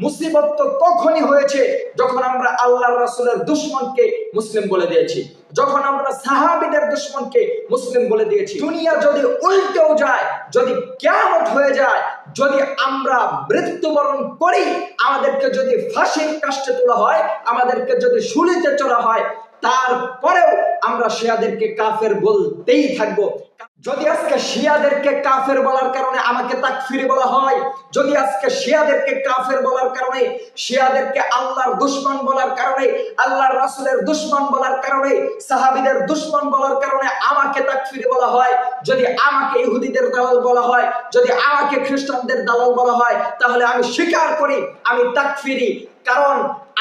মুসিবত তো তখনই হয়েছে যখন আমরা আল্লাহর রাসূলের দুশমনকে মুসলিম বলে দিয়েছি, যখন আমরা সাহাবীদের দুশমনকে মুসলিম বলে দিয়েছি। দুনিয়া যদি উল্টেও যায়, যদি কিয়ামত হয়ে যায়, যদি আমরা মৃত্যুবরণ করি, আমাদেরকে যদি ফাঁসির কাস্টে তোলা হয়, আমাদেরকে যদি শুলিতে চড়া হয়, তারপরেও আমরা শিয়াদেরকে কাফের বলতেই থাকবো। যদি আজকে শিয়াদেরকে কাফের বলার কারণে আমাকে তাকফিরি বলা হয়, যদি আজকে শিয়াদেরকে কাফের বলার কারণে, শিয়াদেরকে আল্লাহর দুশমন বলার কারণে, আল্লাহর রাসূলের দুশমন বলার কারণে, সাহাবীদের দুশমন বলার কারণে আমাকে তাকফিরি বলা হয়, যদি আমাকে ইহুদিদের দালাল বলা হয়, যদি আমাকে খ্রিস্টানদের দালাল বলা হয়, তাহলে আমি স্বীকার করি আমি তাকফিরি। কারণ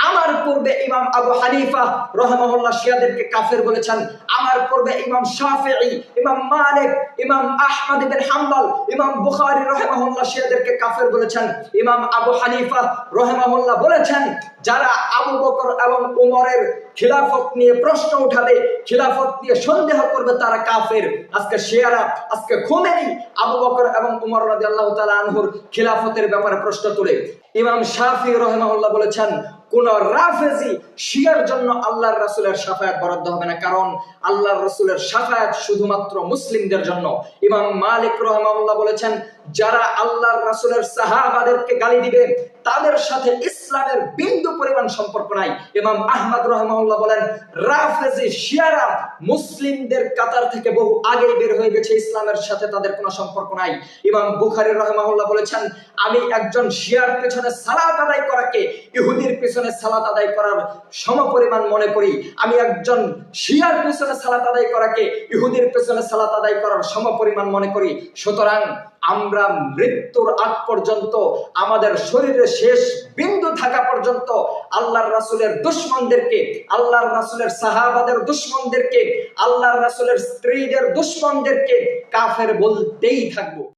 আমার পূর্বে ইমাম আবু হানিফা রাহিমাহুল্লাহ শিয়াদেরকে কাফের বলেছেন, আমার পূর্বে ইমাম শাফিঈ, ইমাম মালিক, ইমাম আহমদ ইবনে হাম্বল, ইমাম বুখারী রাহিমাহুল্লাহ শিয়াদেরকে কাফের বলেছেন। ইমাম আবু হানিফা রাহিমাহুল্লাহ বলেছেন, যারা আবু বকর এবং উমরের খিলাফত নিয়ে প্রশ্ন উঠাবে, খিলাফত নিয়ে সন্দেহ করবে, তারা কাফের। আজকে শিয়ারা, আজকে খোমেনি আবু বকর এবং উমর রাদিয়াল্লাহু তাআলা আনহুর খিলাফতের ব্যাপারে প্রশ্ন তোলে। ইমাম শাফিঈ রাহিমাহুল্লাহ বলেছেন, কোন রাফেজি শিয়ার জন্য আল্লাহর রাসূলের শাফায়াত বরাদ্দ হবে না, কারণ আল্লাহর রাসূলের শাফায়াত শুধুমাত্র মুসলিমদের জন্য। ইমাম মালিক রাহিমাহুল্লাহ বলেছেন, যারা আল্লাহর রাসূলের সাহাবাদেরকে গালি দিবে তাদের সাথে ইসলামের বিন্দু পরিমাণ সম্পর্ক নাই। ইমাম আহমদ রাহিমাহুল্লাহ বলেন, রাফেজি শিয়ারা মুসলিমদের কাতার থেকে বহু আগেই বের হয়ে গেছে, ইসলামের সাথে তাদের কোনো সম্পর্ক নাই। ইমাম বুখারী রাহিমাহুল্লাহ বলেছেন, আমি একজন শিয়ার পেছনে সালাত আদায় করাকে ইহুদির পেছনে সালাত আদায় করার সমপরিমাণ মনে করি। আমি একজন শিয়ার পেছনে সালাত আদায় করাকে ইহুদির পেছনে সালাত আদায় করার সমপরিমাণ মনে করি। সুতরাং আমরা মৃত্যুর আগ পর্যন্ত, আমাদের শরীরে শেষ বিন্দু থাকা পর্যন্ত আল্লাহর রাসূলের দুশমনদেরকে, আল্লাহর রাসূলের সাহাবাদের দুশমনদেরকে, আল্লাহর রাসূলের স্ত্রীদের দুশমনদেরকে কাফের বলতেই থাকবো।